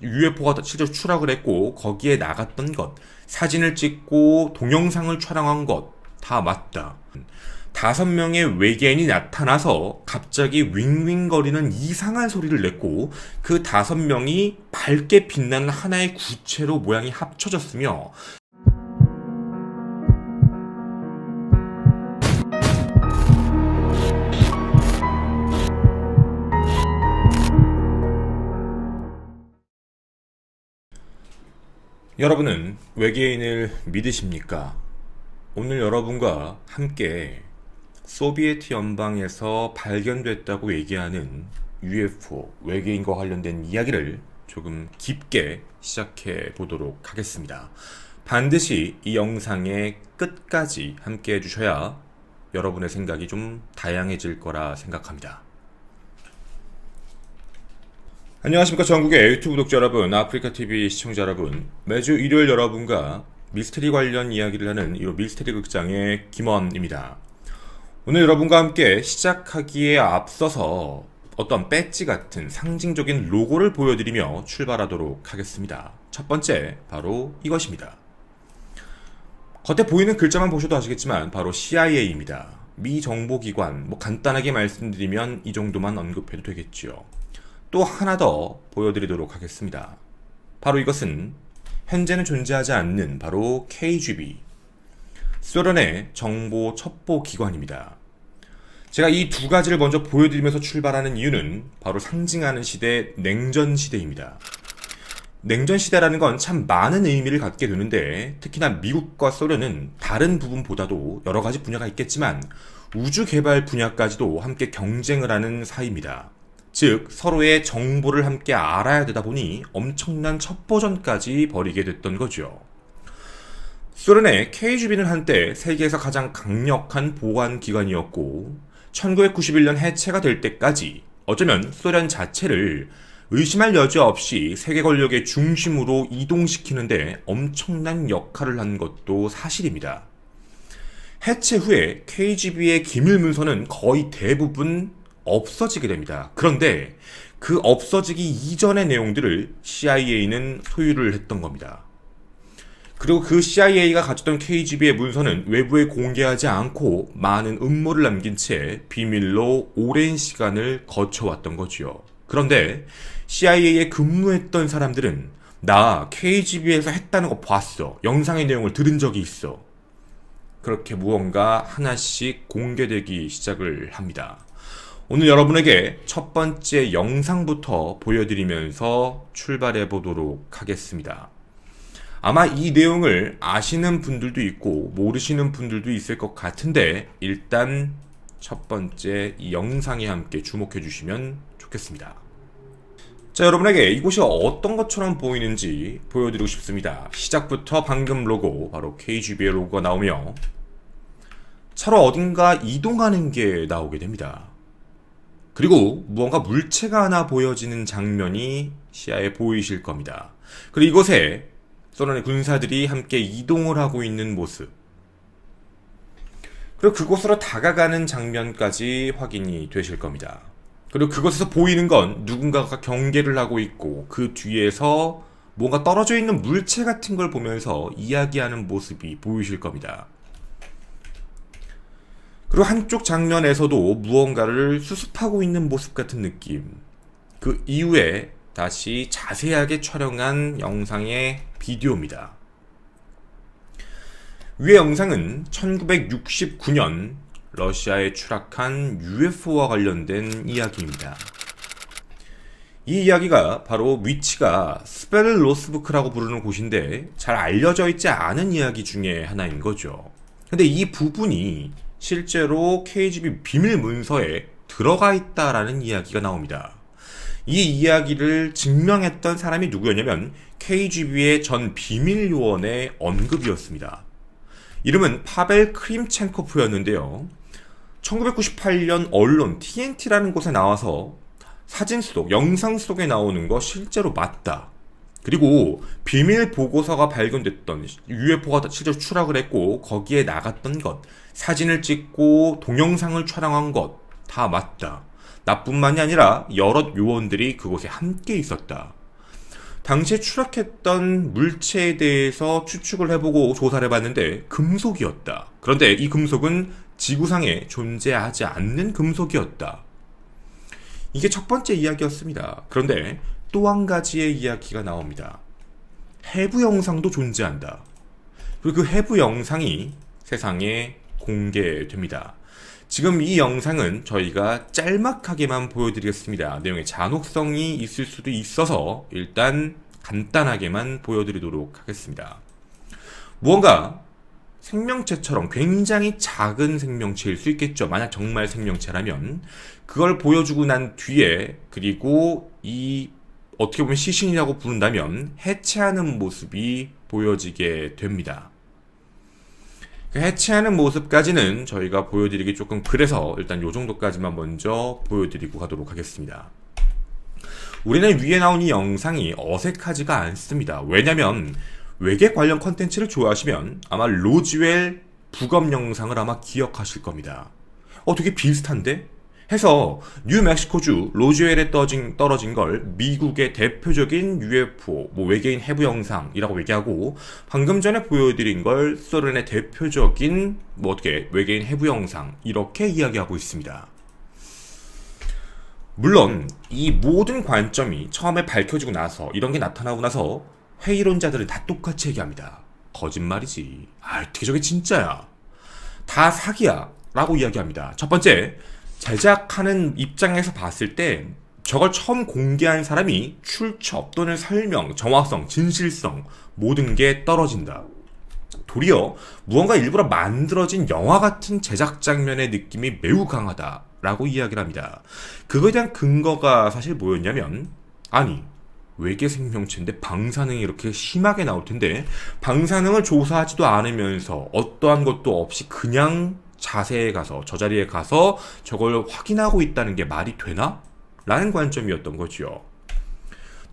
UFO가 실제로 추락을 했고 거기에 나갔던 것, 사진을 찍고 동영상을 촬영한 것 다 맞다. 5명의 외계인이 나타나서 갑자기 윙윙거리는 이상한 소리를 냈고 그 5명이 밝게 빛나는 하나의 구체로 모양이 합쳐졌으며 여러분은 외계인을 믿으십니까? 오늘 여러분과 함께 소비에트 연방에서 발견됐다고 얘기하는 UFO, 외계인과 관련된 이야기를 조금 깊게 시작해 보도록 하겠습니다. 반드시 이 영상의 끝까지 함께 해주셔야 여러분의 생각이 좀 다양해질 거라 생각합니다. 안녕하십니까. 전국의 유튜브 구독자 여러분, 아프리카TV 시청자 여러분, 매주 일요일 여러분과 미스테리 관련 이야기를 하는 이 미스테리 극장의 김원입니다. 오늘 여러분과 함께 시작하기에 앞서서 어떤 배지 같은 상징적인 로고를 보여드리며 출발하도록 하겠습니다. 첫 번째, 바로 이것입니다. 겉에 보이는 글자만 보셔도 아시겠지만 바로 CIA입니다. 미 정보기관, 간단하게 말씀드리면 이 정도만 언급해도 되겠죠. 또 하나 더 보여드리도록 하겠습니다. 바로 이것은 현재는 존재하지 않는 바로 KGB, 소련의 정보 첩보 기관입니다. 제가 이 두 가지를 먼저 보여드리면서 출발하는 이유는 바로 상징하는 시대, 냉전 시대입니다. 냉전 시대라는 건 참 많은 의미를 갖게 되는데 특히나 미국과 소련은 다른 부분보다도 여러 가지 분야가 있겠지만 우주 개발 분야까지도 함께 경쟁을 하는 사이입니다. 즉 서로의 정보를 함께 알아야 되다 보니 엄청난 첩보전까지 벌이게 됐던 거죠. 소련의 KGB는 한때 세계에서 가장 강력한 보안기관이었고 1991년 해체가 될 때까지 어쩌면 소련 자체를 의심할 여지 없이 세계 권력의 중심으로 이동시키는데 엄청난 역할을 한 것도 사실입니다. 해체 후에 KGB의 기밀 문서는 거의 대부분 없어지게 됩니다. 그런데 그 없어지기 이전의 내용들을 CIA는 소유를 했던 겁니다. 그리고 그 CIA가 가졌던 KGB의 문서는 외부에 공개하지 않고 많은 음모를 남긴 채 비밀로 오랜 시간을 거쳐왔던 거지요. 그런데 CIA에 근무했던 사람들은 나 KGB에서 했다는 거 봤어. 영상의 내용을 들은 적이 있어. 그렇게 무언가 하나씩 공개되기 시작을 합니다. 오늘 여러분에게 첫 번째 영상부터 보여드리면서 출발해 보도록 하겠습니다. 아마 이 내용을 아시는 분들도 있고 모르시는 분들도 있을 것 같은데 일단 첫 번째 이 영상에 함께 주목해 주시면 좋겠습니다. 자, 여러분에게 이곳이 어떤 것처럼 보이는지 보여드리고 싶습니다. 시작부터 방금 로고, 바로 KGB의 로고가 나오며 차로 어딘가 이동하는 게 나오게 됩니다. 그리고 무언가 물체가 하나 보여지는 장면이 시야에 보이실 겁니다. 그리고 이곳에 소련의 군사들이 함께 이동을 하고 있는 모습, 그리고 그곳으로 다가가는 장면까지 확인이 되실 겁니다. 그리고 그곳에서 보이는 건 누군가가 경계를 하고 있고 그 뒤에서 뭔가 떨어져 있는 물체 같은 걸 보면서 이야기하는 모습이 보이실 겁니다. 그리고 한쪽 장면에서도 무언가를 수습하고 있는 모습 같은 느낌. 그 이후에 다시 자세하게 촬영한 영상의 비디오입니다. 위의 영상은 1969년 러시아에 추락한 UFO와 관련된 이야기입니다. 이 이야기가 바로 위치가 스베를로스부크라고 부르는 곳인데 잘 알려져 있지 않은 이야기 중에 하나인 거죠. 근데 이 부분이 실제로 KGB 비밀 문서에 들어가 있다라는 이야기가 나옵니다. 이 이야기를 증명했던 사람이 누구였냐면 KGB의 전 비밀 요원의 언급이었습니다. 이름은 파벨 크림첸코프였는데요. 1998년 언론 TNT라는 곳에 나와서 사진 속, 영상 속에 나오는 거 실제로 맞다. 그리고 비밀 보고서가 발견됐던 UFO가 실제로 추락을 했고 거기에 나갔던 것, 사진을 찍고 동영상을 촬영한 것 다 맞다. 나뿐만이 아니라 여러 요원들이 그곳에 함께 있었다. 당시에 추락했던 물체에 대해서 추측을 해보고 조사를 해봤는데 금속이었다. 그런데 이 금속은 지구상에 존재하지 않는 금속이었다. 이게 첫 번째 이야기였습니다. 그런데 또 한 가지의 이야기가 나옵니다. 해부 영상도 존재한다. 그리고 그 해부 영상이 세상에 공개됩니다. 지금 이 영상은 저희가 짤막하게만 보여드리겠습니다. 내용에 잔혹성이 있을 수도 있어서 일단 간단하게만 보여드리도록 하겠습니다. 무언가 생명체처럼 굉장히 작은 생명체일 수 있겠죠. 만약 정말 생명체라면 그걸 보여주고 난 뒤에, 그리고 이 어떻게 보면 시신이라고 부른다면 해체하는 모습이 보여지게 됩니다. 그 해체하는 모습까지는 저희가 보여드리기 조금 그래서 일단 요 정도까지만 먼저 보여드리고 가도록 하겠습니다. 우리는 위에 나온 이 영상이 어색하지가 않습니다. 왜냐면 외계 관련 컨텐츠를 좋아하시면 아마 로즈웰 부검 영상을 아마 기억하실 겁니다. 되게 비슷한데? 해서 뉴멕시코주 로즈웰에 떨어진 걸 미국의 대표적인 UFO, 외계인 해부 영상이라고 얘기하고, 방금 전에 보여드린 걸 소련의 대표적인 외계인 해부 영상, 이렇게 이야기하고 있습니다. 물론 이 모든 관점이 처음에 밝혀지고 나서, 이런 게 나타나고 나서 회의론자들은 다 똑같이 얘기합니다. 거짓말이지. 어떻게 저게 진짜야. 다 사기야. 라고 이야기합니다. 첫 번째, 제작하는 입장에서 봤을 때 저걸 처음 공개한 사람이 출처 또는 설명, 정확성, 진실성 모든 게 떨어진다. 도리어 무언가 일부러 만들어진 영화 같은 제작 장면의 느낌이 매우 강하다라고 이야기를 합니다. 그거에 대한 근거가 사실 뭐였냐면, 외계 생명체인데 방사능이 이렇게 심하게 나올 텐데 방사능을 조사하지도 않으면서 어떠한 것도 없이 그냥 자세에 가서, 저 자리에 가서 저걸 확인하고 있다는 게 말이 되나? 라는 관점이었던 거죠.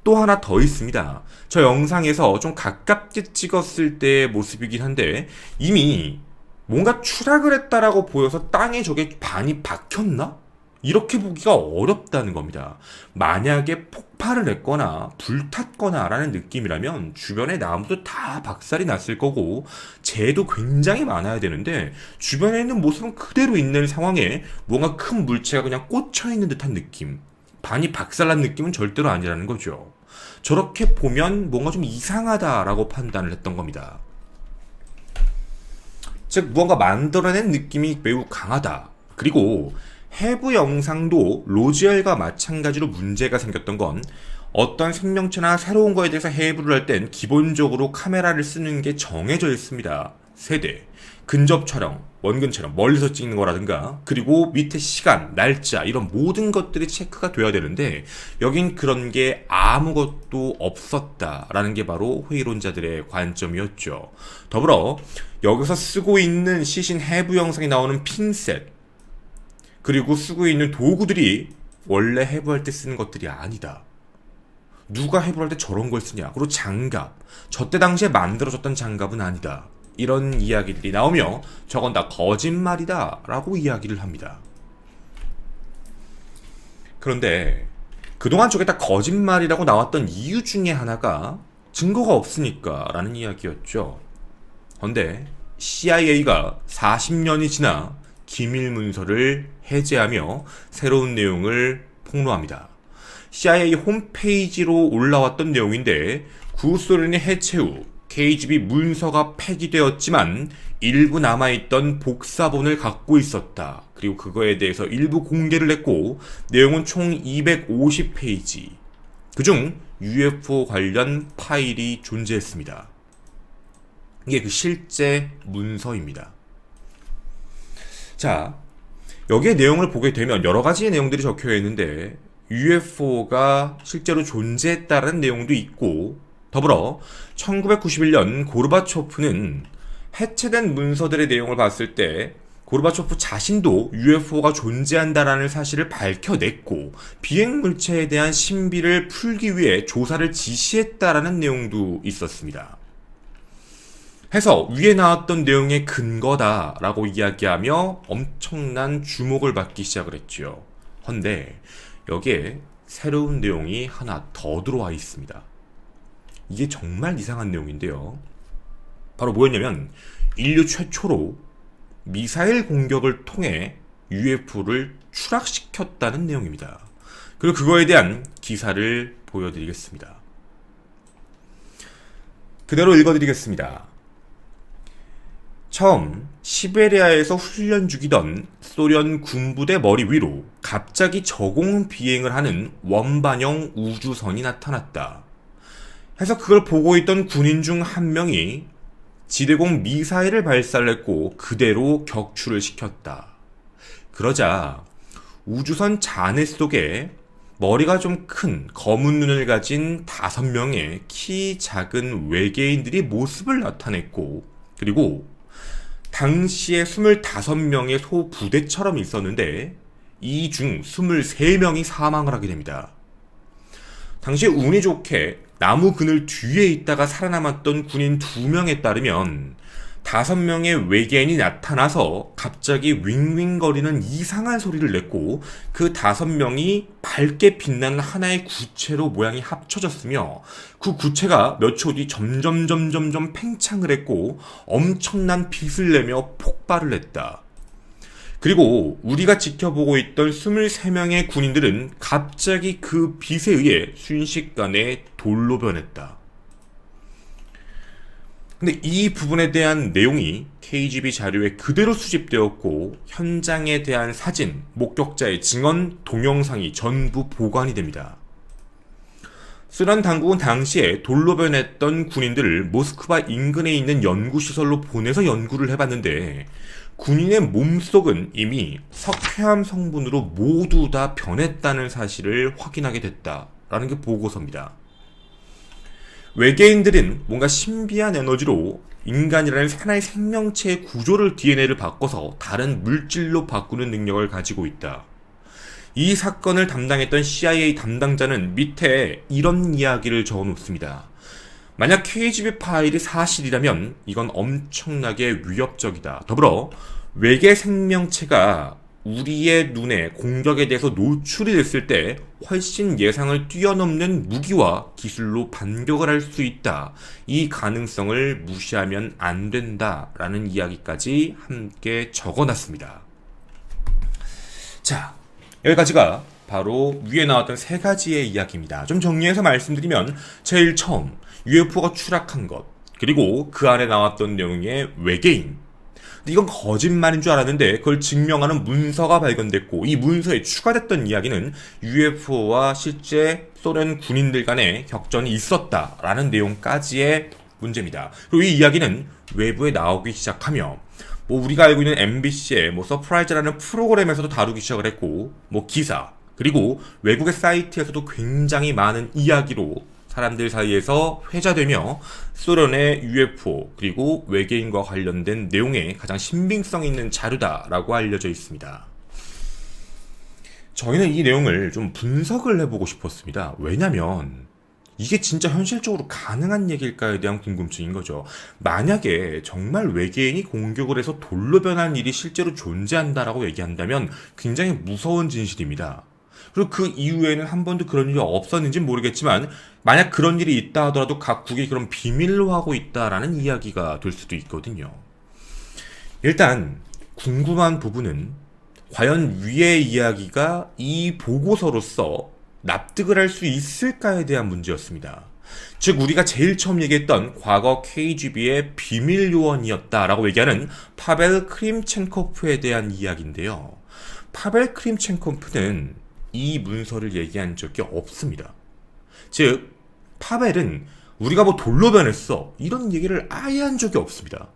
또 하나 더 있습니다. 저 영상에서 좀 가깝게 찍었을 때의 모습이긴 한데 이미 뭔가 추락을 했다라고 보여서 땅에 저게 반이 박혔나? 이렇게 보기가 어렵다는 겁니다. 만약에 폭발을 했거나 불탔거나 라는 느낌이라면 주변의 나무도 다 박살이 났을 거고 재도 굉장히 많아야 되는데 주변에 있는 모습은 그대로 있는 상황에 뭔가 큰 물체가 그냥 꽂혀있는 듯한 느낌, 반이 박살난 느낌은 절대로 아니라는 거죠. 저렇게 보면 뭔가 좀 이상하다라고 판단을 했던 겁니다. 즉 무언가 만들어낸 느낌이 매우 강하다. 그리고 해부 영상도 로즈웰과 마찬가지로 문제가 생겼던 건 어떤 생명체나 새로운 거에 대해서 해부를 할 땐 기본적으로 카메라를 쓰는 게 정해져 있습니다. 세대, 근접 촬영, 원근 촬영, 멀리서 찍는 거라든가, 그리고 밑에 시간, 날짜 이런 모든 것들이 체크가 돼야 되는데 여긴 그런 게 아무것도 없었다라는 게 바로 회의론자들의 관점이었죠. 더불어 여기서 쓰고 있는 시신 해부 영상에 나오는 핀셋, 그리고 쓰고 있는 도구들이 원래 해부할 때 쓰는 것들이 아니다. 누가 해부할 때 저런 걸 쓰냐. 그리고 장갑, 저때 당시에 만들어졌던 장갑은 아니다. 이런 이야기들이 나오며 저건 다 거짓말이다 라고 이야기를 합니다. 그런데 그동안 저게 다 거짓말이라고 나왔던 이유 중에 하나가 증거가 없으니까 라는 이야기였죠. 그런데 CIA가 40년이 지나 기밀 문서를 해제하며 새로운 내용을 폭로합니다. CIA 홈페이지로 올라왔던 내용인데 구소련의 해체 후 KGB 문서가 폐기되었지만 일부 남아있던 복사본을 갖고 있었다. 그리고 그거에 대해서 일부 공개를 했고 내용은 총 250페이지. 그중 UFO 관련 파일이 존재했습니다. 이게 그 실제 문서입니다. 자, 여기에 내용을 보게 되면 여러 가지의 내용들이 적혀 있는데 UFO가 실제로 존재했다는 내용도 있고, 더불어 1991년 고르바초프는 해체된 문서들의 내용을 봤을 때 고르바초프 자신도 UFO가 존재한다라는 사실을 밝혀냈고 비행물체에 대한 신비를 풀기 위해 조사를 지시했다라는 내용도 있었습니다. 해서 위에 나왔던 내용의 근거다라고 이야기하며 엄청난 주목을 받기 시작을 했죠. 헌데 여기에 새로운 내용이 하나 더 들어와 있습니다. 이게 정말 이상한 내용인데요. 바로 뭐였냐면 인류 최초로 미사일 공격을 통해 UFO를 추락시켰다는 내용입니다. 그리고 그거에 대한 기사를 보여드리겠습니다. 그대로 읽어드리겠습니다. 처음 시베리아에서 훈련 중이던 소련 군부대 머리 위로 갑자기 저공 비행을 하는 원반형 우주선이 나타났다. 해서 그걸 보고 있던 군인 중 한 명이 지대공 미사일을 발사를 했고 그대로 격추를 시켰다. 그러자 우주선 잔해 속에 머리가 좀 큰 검은 눈을 가진 5명의 키 작은 외계인들이 모습을 나타냈고, 그리고 당시에 25명의 소부대처럼 있었는데 이 중 23명이 사망을 하게 됩니다. 당시에 운이 좋게 나무 그늘 뒤에 있다가 살아남았던 군인 2명에 따르면 5명의 외계인이 나타나서 갑자기 윙윙거리는 이상한 소리를 냈고 그 5명이 밝게 빛나는 하나의 구체로 모양이 합쳐졌으며 그 구체가 몇 초 뒤 점점 팽창을 했고 엄청난 빛을 내며 폭발을 했다. 그리고 우리가 지켜보고 있던 23명의 군인들은 갑자기 그 빛에 의해 순식간에 돌로 변했다. 근데 이 부분에 대한 내용이 KGB 자료에 그대로 수집되었고 현장에 대한 사진, 목격자의 증언, 동영상이 전부 보관이 됩니다. 소련 당국은 당시에 돌로 변했던 군인들을 모스크바 인근에 있는 연구시설로 보내서 연구를 해봤는데 군인의 몸속은 이미 석회암 성분으로 모두 다 변했다는 사실을 확인하게 됐다라는 게 보고서입니다. 외계인들은 뭔가 신비한 에너지로 인간이라는 하나의 생명체의 구조를 DNA를 바꿔서 다른 물질로 바꾸는 능력을 가지고 있다. 이 사건을 담당했던 CIA 담당자는 밑에 이런 이야기를 적어놓습니다. 만약 KGB 파일이 사실이라면 이건 엄청나게 위협적이다. 더불어 외계 생명체가 우리의 눈에 공격에 대해서 노출이 됐을 때 훨씬 예상을 뛰어넘는 무기와 기술로 반격을 할 수 있다. 이 가능성을 무시하면 안 된다라는 이야기까지 함께 적어놨습니다. 자, 여기까지가 바로 위에 나왔던 3가지의 이야기입니다. 좀 정리해서 말씀드리면 제일 처음 UFO가 추락한 것, 그리고 그 안에 나왔던 내용의 외계인, 이건 거짓말인 줄 알았는데 그걸 증명하는 문서가 발견됐고 이 문서에 추가됐던 이야기는 UFO와 실제 소련 군인들 간의 격전이 있었다라는 내용까지의 문제입니다. 그리고 이 이야기는 외부에 나오기 시작하며 우리가 알고 있는 MBC의 서프라이즈라는 프로그램에서도 다루기 시작을 했고 기사, 그리고 외국의 사이트에서도 굉장히 많은 이야기로 사람들 사이에서 회자되며 소련의 UFO 그리고 외계인과 관련된 내용에 가장 신빙성 있는 자료다라고 알려져 있습니다. 저희는 이 내용을 좀 분석을 해보고 싶었습니다. 왜냐면 이게 진짜 현실적으로 가능한 얘기일까에 대한 궁금증인 거죠. 만약에 정말 외계인이 공격을 해서 돌로 변한 일이 실제로 존재한다라고 얘기한다면 굉장히 무서운 진실입니다. 그리고 그 이후에는 한 번도 그런 일이 없었는지는 모르겠지만 만약 그런 일이 있다 하더라도 각국이 그런 비밀로 하고 있다라는 이야기가 될 수도 있거든요. 일단 궁금한 부분은 과연 위의 이야기가 이 보고서로서 납득을 할 수 있을까에 대한 문제였습니다. 즉 우리가 제일 처음 얘기했던 과거 KGB의 비밀 요원이었다라고 얘기하는 파벨 크림첸코프에 대한 이야기인데요. 파벨 크림첸코프는 이 문서를 얘기한 적이 없습니다. 즉 파벨은 우리가 돌로 변했어 이런 얘기를 아예 한 적이 없습니다.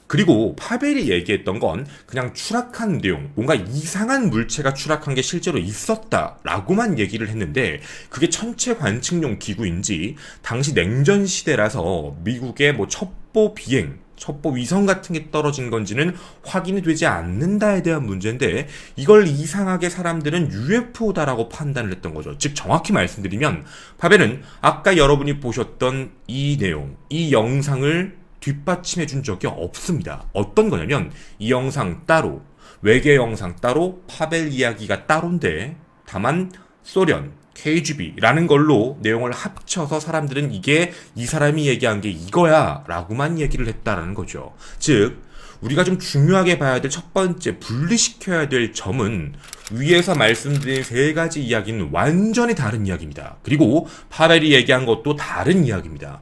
그리고 파벨이 얘기했던 건 그냥 추락한 내용, 뭔가 이상한 물체가 추락한 게 실제로 있었다라고만 얘기를 했는데 그게 천체 관측용 기구인지 당시 냉전 시대라서 미국의 첩보 비행, 첩보 위성 같은 게 떨어진 건지는 확인이 되지 않는다에 대한 문제인데 이걸 이상하게 사람들은 UFO다라고 판단을 했던 거죠. 즉 정확히 말씀드리면 파벨은 아까 여러분이 보셨던 이 내용, 이 영상을 뒷받침해 준 적이 없습니다. 어떤 거냐면 이 영상 따로, 외계 영상 따로, 파벨 이야기가 따로인데 다만 소련, KGB라는 걸로 내용을 합쳐서 사람들은 이게 이 사람이 얘기한 게 이거야 라고만 얘기를 했다라는 거죠. 즉 우리가 좀 중요하게 봐야 될 첫 번째 분리시켜야 될 점은 위에서 말씀드린 세 가지 이야기는 완전히 다른 이야기입니다. 그리고 파벨이 얘기한 것도 다른 이야기입니다.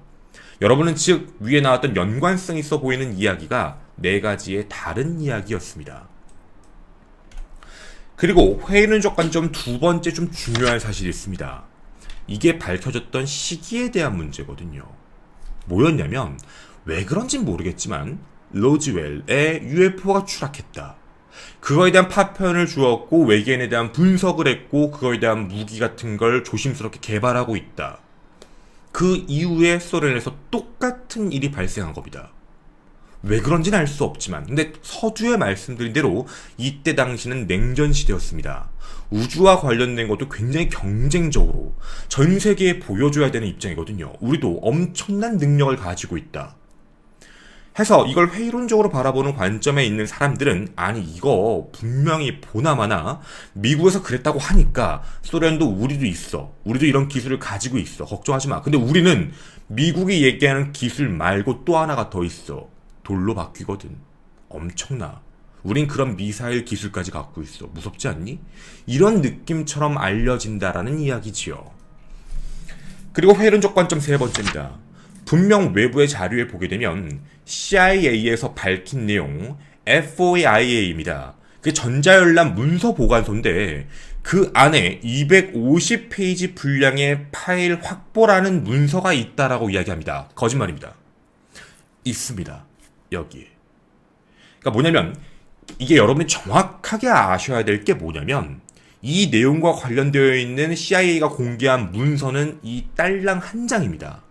여러분은 즉 위에 나왔던 연관성 있어 보이는 이야기가 네 가지의 다른 이야기였습니다. 그리고 회의론적 관점 두 번째 좀 중요한 사실이 있습니다. 이게 밝혀졌던 시기에 대한 문제거든요. 뭐였냐면 왜 그런진 모르겠지만 로즈웰에 UFO가 추락했다. 그거에 대한 파편을 주었고 외계인에 대한 분석을 했고 그거에 대한 무기 같은 걸 조심스럽게 개발하고 있다. 그 이후에 소련에서 똑같은 일이 발생한 겁니다. 왜 그런지는 알 수 없지만 근데 서두에 말씀드린 대로 이때 당시는 냉전 시대였습니다. 우주와 관련된 것도 굉장히 경쟁적으로 전 세계에 보여줘야 되는 입장이거든요. 우리도 엄청난 능력을 가지고 있다 해서 이걸 회의론적으로 바라보는 관점에 있는 사람들은 아니 이거 분명히 보나마나 미국에서 그랬다고 하니까 소련도 우리도 있어. 우리도 이런 기술을 가지고 있어. 걱정하지 마. 근데 우리는 미국이 얘기하는 기술 말고 또 하나가 더 있어. 돌로 바뀌거든. 엄청나. 우린 그런 미사일 기술까지 갖고 있어. 무섭지 않니? 이런 느낌처럼 알려진다라는 이야기지요. 그리고 회의론적 관점 세 번째입니다. 분명 외부의 자료에 보게 되면 CIA에서 밝힌 내용 FOIA입니다. 그 전자열람 문서 보관소인데 그 안에 250페이지 분량의 파일 확보라는 문서가 있다라고 이야기합니다. 거짓말입니다. 있습니다. 여기에. 그러니까 뭐냐면 이게 여러분이 정확하게 아셔야 될 게 뭐냐면 이 내용과 관련되어 있는 CIA가 공개한 문서는 이 딸랑 한 장입니다.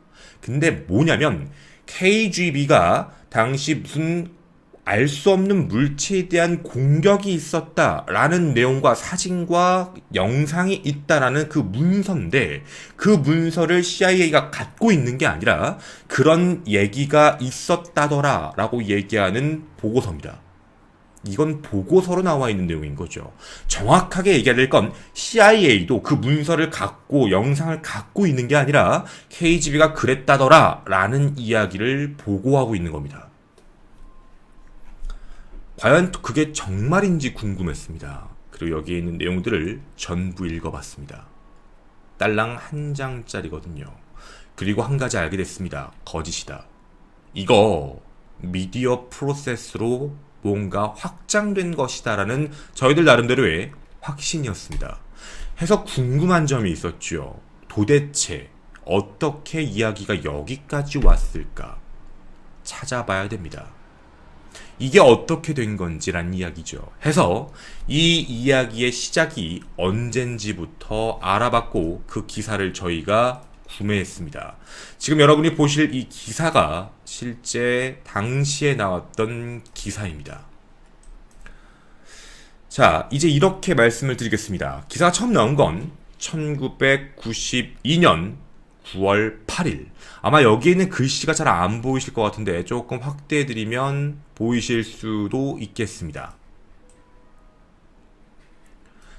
근데 뭐냐면 KGB가 당시 무슨 알 수 없는 물체에 대한 공격이 있었다라는 내용과 사진과 영상이 있다라는 그 문서인데 그 문서를 CIA가 갖고 있는 게 아니라 그런 얘기가 있었다더라라고 얘기하는 보고서입니다. 이건 보고서로 나와 있는 내용인 거죠. 정확하게 얘기해야 될 건 CIA도 그 문서를 갖고 영상을 갖고 있는 게 아니라 KGB가 그랬다더라 라는 이야기를 보고하고 있는 겁니다. 과연 그게 정말인지 궁금했습니다. 그리고 여기에 있는 내용들을 전부 읽어봤습니다. 딸랑 한 장짜리거든요. 그리고 한 가지 알게 됐습니다. 거짓이다. 이거 미디어 프로세스로 뭔가 확장된 것이다라는 저희들 나름대로의 확신이었습니다. 해서 궁금한 점이 있었죠. 도대체 어떻게 이야기가 여기까지 왔을까? 찾아봐야 됩니다. 이게 어떻게 된 건지란 이야기죠. 해서 이 이야기의 시작이 언젠지부터 알아봤고 그 기사를 저희가 구매했습니다. 지금 여러분이 보실 이 기사가 실제 당시에 나왔던 기사입니다. 자, 이제 이렇게 말씀을 드리겠습니다. 기사가 처음 나온 건 1992년 9월 8일. 아마 여기에 있는 글씨가 잘 안 보이실 것 같은데 조금 확대해드리면 보이실 수도 있겠습니다.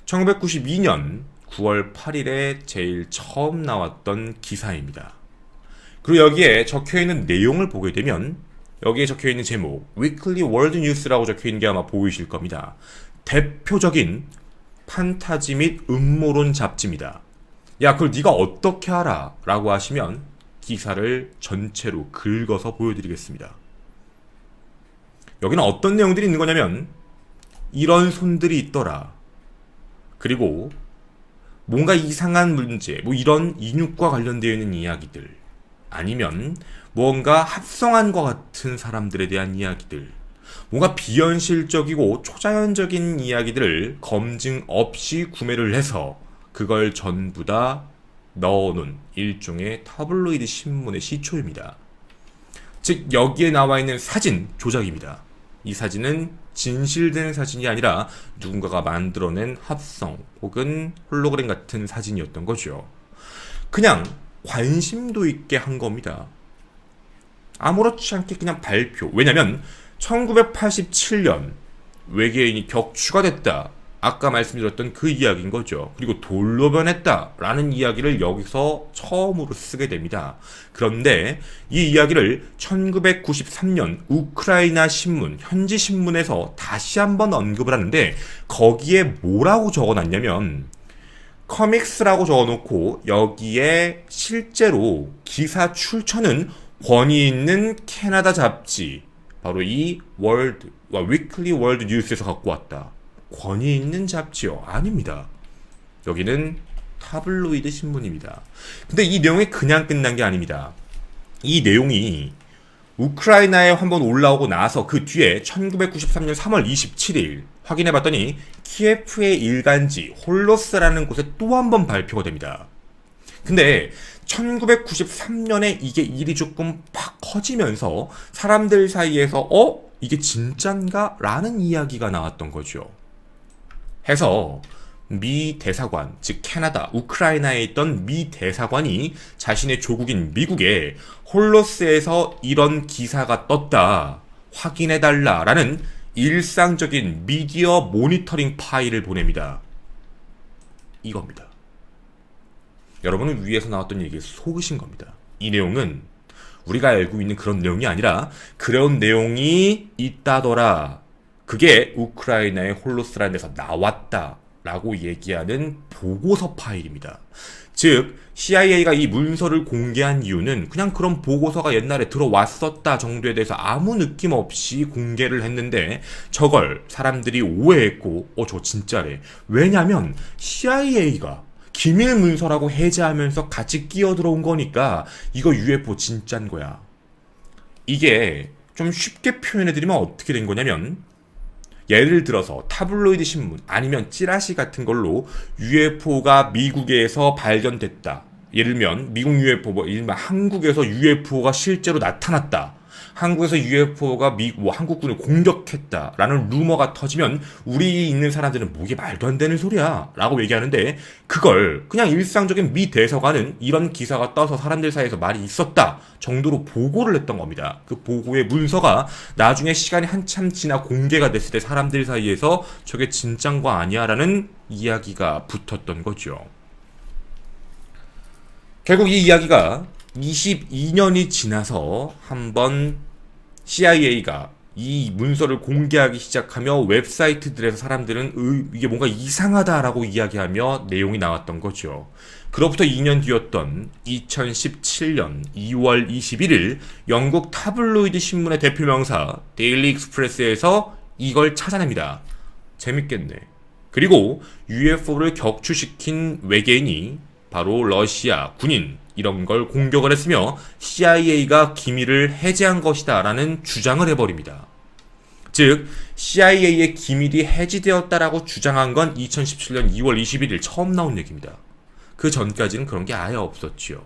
1992년 9월 8일에 제일 처음 나왔던 기사입니다. 그리고 여기에 적혀있는 내용을 보게 되면 여기에 적혀있는 제목 Weekly World News라고 적혀있는 게 아마 보이실 겁니다. 대표적인 판타지 및 음모론 잡지입니다. 야, 그걸 네가 어떻게 알아? 라고 하시면 기사를 전체로 긁어서 보여드리겠습니다. 여기는 어떤 내용들이 있는 거냐면 이런 손들이 있더라. 그리고 뭔가 이상한 문제, 뭐 이런 인육과 관련되어 있는 이야기들, 아니면 뭔가 합성한 것 같은 사람들에 대한 이야기들, 뭔가 비현실적이고 초자연적인 이야기들을 검증 없이 구매를 해서 그걸 전부 다 넣어놓은 일종의 타블로이드 신문의 시초입니다. 즉 여기에 나와 있는 사진 조작입니다. 이 사진은 진실된 사진이 아니라 누군가가 만들어낸 합성 혹은 홀로그램 같은 사진이었던 거죠. 그냥 관심도 있게 한 겁니다. 아무렇지 않게 그냥 발표. 왜냐면 1987년 외계인이 격추가 됐다. 아까 말씀드렸던 그 이야기인 거죠. 그리고 돌로 변했다라는 이야기를 여기서 처음으로 쓰게 됩니다. 그런데 이 이야기를 1993년 우크라이나 신문, 현지 신문에서 다시 한번 언급을 하는데 거기에 뭐라고 적어놨냐면 커믹스라고 적어놓고 여기에 실제로 기사 출처는 권위 있는 캐나다 잡지, 바로 이 위클리 월드 뉴스에서 갖고 왔다. 권위 있는 잡지요? 아닙니다. 여기는 타블로이드 신문입니다. 근데 이 내용이 그냥 끝난 게 아닙니다. 이 내용이 우크라이나에 한번 올라오고 나서 그 뒤에 1993년 3월 27일 확인해봤더니 키예프의 일간지 홀로스라는 곳에 또 한 번 발표가 됩니다. 근데 1993년에 이게 일이 조금 팍 커지면서 사람들 사이에서 이게 진짠가? 라는 이야기가 나왔던 거죠. 해서 미 대사관, 즉 캐나다, 우크라이나에 있던 미 대사관이 자신의 조국인 미국에 홀로스에서 이런 기사가 떴다, 확인해달라라는 일상적인 미디어 모니터링 파일을 보냅니다. 이겁니다. 여러분은 위에서 나왔던 얘기에 속으신 겁니다. 이 내용은 우리가 알고 있는 그런 내용이 아니라 그런 내용이 있다더라. 그게 우크라이나의 홀로스라는 데서 나왔다라고 얘기하는 보고서 파일입니다. 즉 CIA가 이 문서를 공개한 이유는 그냥 그런 보고서가 옛날에 들어왔었다 정도에 대해서 아무 느낌 없이 공개를 했는데 저걸 사람들이 오해했고 저 진짜래. 왜냐면 CIA가 기밀 문서라고 해제하면서 같이 끼어 들어온 거니까 이거 UFO 진짠 거야. 이게 좀 쉽게 표현해드리면 어떻게 된 거냐면 예를 들어서 타블로이드 신문 아니면 찌라시 같은 걸로 UFO가 미국에서 발견됐다. 예를 들면 미국 UFO, 일반 한국에서 UFO가 실제로 나타났다. 한국에서 UFO가 한국군을 공격했다라는 루머가 터지면 우리 있는 사람들은 이게 말도 안 되는 소리야 라고 얘기하는데 그걸 그냥 일상적인 미 대사관은 이런 기사가 떠서 사람들 사이에서 말이 있었다 정도로 보고를 했던 겁니다. 그 보고의 문서가 나중에 시간이 한참 지나 공개가 됐을 때 사람들 사이에서 저게 진짠 거 아니야 라는 이야기가 붙었던 거죠. 결국 이 이야기가 22년이 지나서 한번 CIA가 이 문서를 공개하기 시작하며 웹사이트들에서 사람들은 이게 뭔가 이상하다라고 이야기하며 내용이 나왔던 거죠. 그로부터 2년 뒤였던 2017년 2월 21일 영국 타블로이드 신문의 대표명사 데일리 익스프레스에서 이걸 찾아냅니다. 재밌겠네. 그리고 UFO를 격추시킨 외계인이 바로 러시아 군인 이런 걸 공격을 했으며 CIA가 기밀을 해제한 것이다 라는 주장을 해버립니다. 즉 CIA의 기밀이 해지되었다라고 주장한 건 2017년 2월 21일 처음 나온 얘기입니다. 그 전까지는 그런 게 아예 없었지요.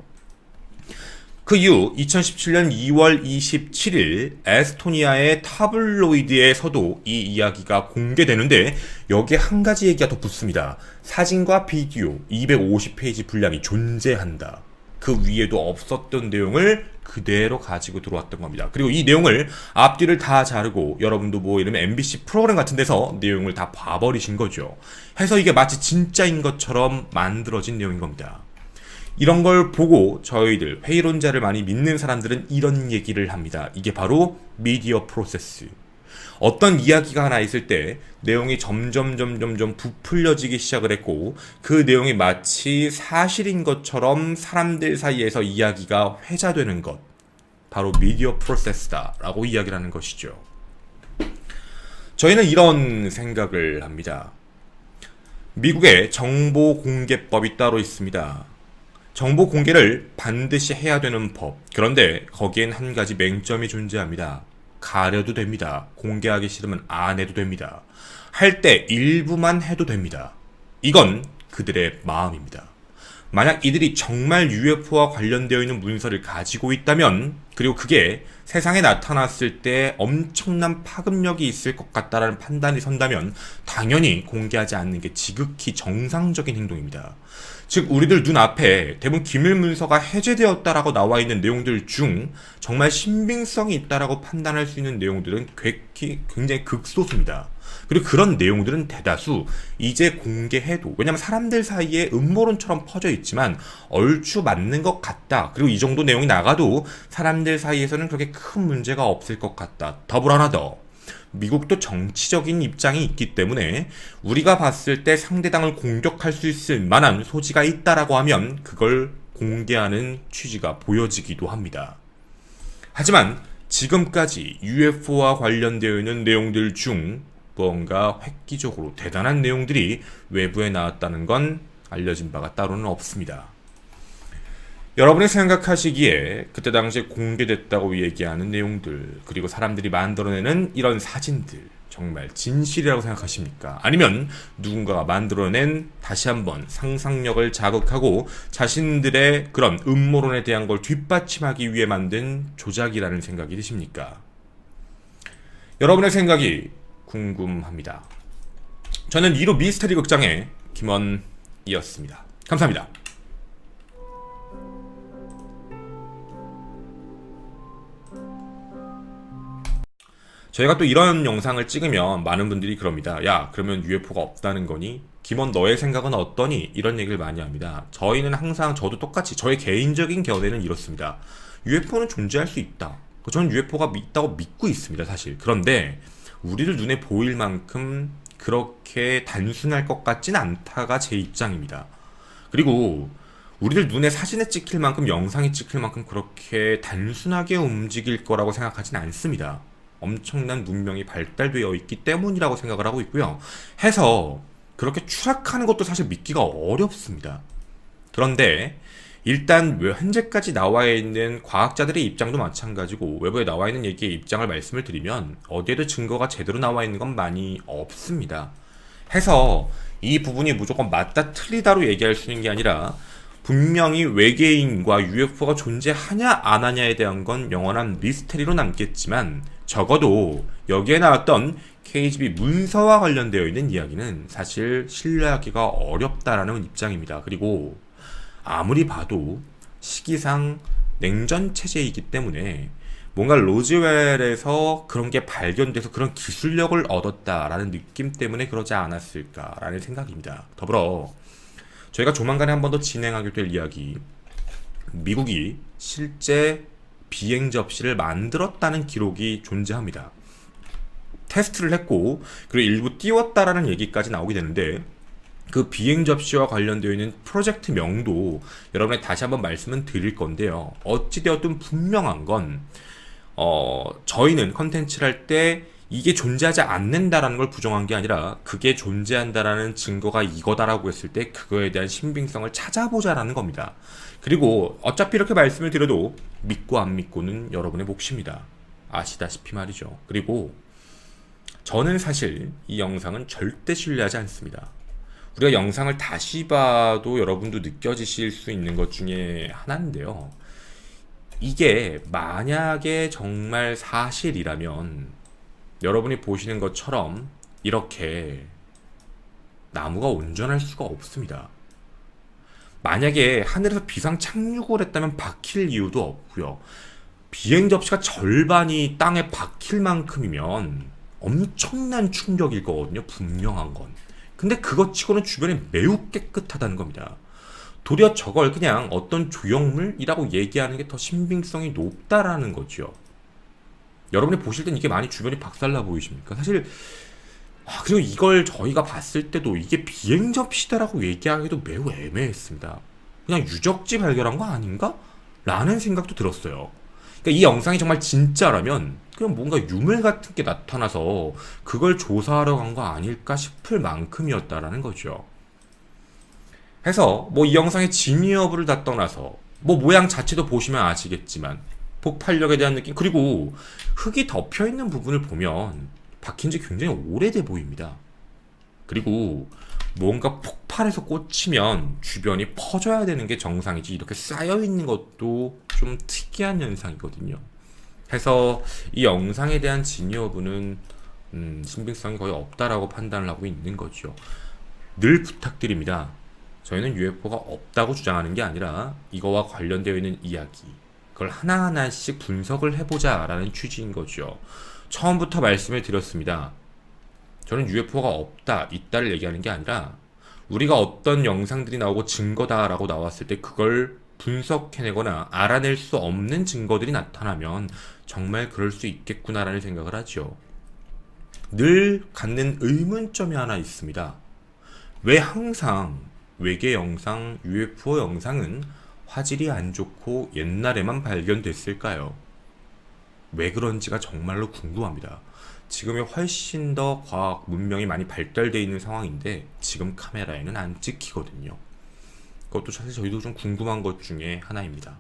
그 이후 2017년 2월 27일 에스토니아의 타블로이드에서도 이 이야기가 공개되는데 여기에 한 가지 얘기가 더 붙습니다. 사진과 비디오 250페이지 분량이 존재한다. 그 위에도 없었던 내용을 그대로 가지고 들어왔던 겁니다. 그리고 이 내용을 앞뒤를 다 자르고 여러분도 이러면 MBC 프로그램 같은 데서 내용을 다 봐버리신 거죠. 해서 이게 마치 진짜인 것처럼 만들어진 내용인 겁니다. 이런 걸 보고 저희들 회의론자를 많이 믿는 사람들은 이런 얘기를 합니다. 이게 바로 미디어 프로세스. 어떤 이야기가 하나 있을 때 내용이 점점 부풀려지기 시작을 했고 그 내용이 마치 사실인 것처럼 사람들 사이에서 이야기가 회자되는 것. 바로 미디어 프로세스다 라고 이야기를 하는 것이죠. 저희는 이런 생각을 합니다. 미국의 정보공개법이 따로 있습니다. 정보 공개를 반드시 해야 되는 법. 그런데 거기엔 한 가지 맹점이 존재합니다. 가려도 됩니다. 공개하기 싫으면 안 해도 됩니다. 할 때 일부만 해도 됩니다. 이건 그들의 마음입니다. 만약 이들이 정말 UFO와 관련되어 있는 문서를 가지고 있다면, 그리고 그게 세상에 나타났을 때 엄청난 파급력이 있을 것 같다라는 판단이 선다면 당연히 공개하지 않는 게 지극히 정상적인 행동입니다. 즉 우리들 눈앞에 대부분 기밀문서가 해제되었다라고 나와 있는 내용들 중 정말 신빙성이 있다라고 판단할 수 있는 내용들은 굉장히 극소수입니다. 그리고 그런 내용들은 대다수 이제 공개해도, 왜냐면 사람들 사이에 음모론처럼 퍼져 있지만 얼추 맞는 것 같다, 그리고 이 정도 내용이 나가도 사람들 사이에서는 그렇게 큰 문제가 없을 것 같다. 더불어 하나 더, 미국도 정치적인 입장이 있기 때문에 우리가 봤을 때 상대당을 공격할 수 있을 만한 소지가 있다라고 하면 그걸 공개하는 취지가 보여지기도 합니다. 하지만 지금까지 UFO와 관련되어 있는 내용들 중 뭔가 획기적으로 대단한 내용들이 외부에 나왔다는 건 알려진 바가 따로는 없습니다. 여러분이 생각하시기에 그때 당시에 공개됐다고 얘기하는 내용들, 그리고 사람들이 만들어내는 이런 사진들 정말 진실이라고 생각하십니까? 아니면 누군가가 만들어낸, 다시 한번 상상력을 자극하고 자신들의 그런 음모론에 대한 걸 뒷받침하기 위해 만든 조작이라는 생각이 드십니까? 여러분의 생각이 궁금합니다. 저는 1호 미스터리 극장의 김원이었습니다. 감사합니다. 저희가 또 이런 영상을 찍으면 많은 분들이 그럽니다. 야, 그러면 UFO가 없다는 거니? 김원 너의 생각은 어떠니? 이런 얘기를 많이 합니다. 저희는 항상, 저도 똑같이 저의 개인적인 견해는 이렇습니다. UFO는 존재할 수 있다. 저는 UFO가 있다고 믿고 있습니다, 사실. 그런데 우리를 눈에 보일 만큼 그렇게 단순할 것 같진 않다가 제 입장입니다. 그리고 우리들 눈에 사진에 찍힐 만큼, 영상이 찍힐 만큼 그렇게 단순하게 움직일 거라고 생각하진 않습니다. 엄청난 문명이 발달되어 있기 때문이라고 생각을 하고 있고요. 해서 그렇게 추락하는 것도 사실 믿기가 어렵습니다. 그런데 일단 현재까지 나와 있는 과학자들의 입장도 마찬가지고 외부에 나와 있는 얘기의 입장을 말씀을 드리면 어디에도 증거가 제대로 나와 있는 건 많이 없습니다. 해서 이 부분이 무조건 맞다 틀리다로 얘기할 수 있는 게 아니라 분명히 외계인과 UFO가 존재하냐 안 하냐에 대한 건 영원한 미스테리로 남겠지만 적어도 여기에 나왔던 KGB 문서와 관련되어 있는 이야기는 사실 신뢰하기가 어렵다라는 입장입니다. 그리고 아무리 봐도 시기상 냉전 체제이기 때문에 뭔가 로즈웰에서 그런 게 발견돼서 그런 기술력을 얻었다라는 느낌 때문에 그러지 않았을까라는 생각입니다. 더불어 저희가 조만간에 한 번 더 진행하게 될 이야기, 미국이 실제 비행 접시를 만들었다는 기록이 존재합니다. 테스트를 했고 그리고 일부 띄웠다라는 얘기까지 나오게 되는데, 그 비행 접시와 관련되어 있는 프로젝트 명도 여러분에 다시 한번 말씀은 드릴 건데요. 어찌되었든 분명한 건 저희는 컨텐츠를 할 때 이게 존재하지 않는다라는 걸 부정한 게 아니라 그게 존재한다라는 증거가 이거다라고 했을 때 그거에 대한 신빙성을 찾아보자라는 겁니다. 그리고 어차피 이렇게 말씀을 드려도 믿고 안 믿고는 여러분의 몫입니다. 아시다시피 말이죠. 그리고 저는 사실 이 영상은 절대 신뢰하지 않습니다. 우리가 영상을 다시 봐도 여러분도 느껴지실 수 있는 것 중에 하나인데요. 이게 만약에 정말 사실이라면 여러분이 보시는 것처럼 이렇게 나무가 온전할 수가 없습니다. 만약에 하늘에서 비상 착륙을 했다면 박힐 이유도 없고요. 비행 접시가 절반이 땅에 박힐 만큼이면 엄청난 충격일 거거든요. 분명한 건. 근데 그것 치고는 주변이 매우 깨끗하다는 겁니다. 도리어 저걸 그냥 어떤 조형물이라고 얘기하는 게 더 신빙성이 높다라는 거죠. 여러분이 보실 땐 이게 많이 주변이 박살나 보이십니까? 사실 그리고 이걸 저희가 봤을 때도 이게 비행 접시다라고 얘기하기도 매우 애매했습니다. 그냥 유적지 발견한 거 아닌가? 라는 생각도 들었어요. 그러니까 이 영상이 정말 진짜라면 그냥 뭔가 유물 같은 게 나타나서 그걸 조사하러 간 거 아닐까 싶을 만큼이었다라는 거죠. 해서 이 영상의 진위 여부를 다 떠나서 모양 자체도 보시면 아시겠지만 폭발력에 대한 느낌, 그리고 흙이 덮여있는 부분을 보면 박힌 지 굉장히 오래돼 보입니다. 그리고 뭔가 폭발해서 꽂히면 주변이 퍼져야 되는 게 정상이지 이렇게 쌓여있는 것도 좀 특이한 현상이거든요. 해서 이 영상에 대한 진위 여부는 신빙성이 거의 없다라고 판단을 하고 있는 거죠. 늘 부탁드립니다. 저희는 UFO가 없다고 주장하는 게 아니라 이거와 관련되어 있는 이야기, 그걸 하나하나씩 분석을 해보자라는 취지인 거죠. 처음부터 말씀을 드렸습니다. 저는 UFO가 없다, 있다를 얘기하는 게 아니라 우리가 어떤 영상들이 나오고 증거다라고 나왔을 때 그걸 분석해내거나 알아낼 수 없는 증거들이 나타나면 정말 그럴 수 있겠구나라는 생각을 하죠. 늘 갖는 의문점이 하나 있습니다. 왜 항상 외계 영상, UFO 영상은 화질이 안 좋고 옛날에만 발견됐을까요? 왜 그런지가 정말로 궁금합니다. 지금이 훨씬 더 과학 문명이 많이 발달되어 있는 상황인데 지금 카메라에는 안 찍히거든요. 그것도 사실 저희도 좀 궁금한 것 중에 하나입니다.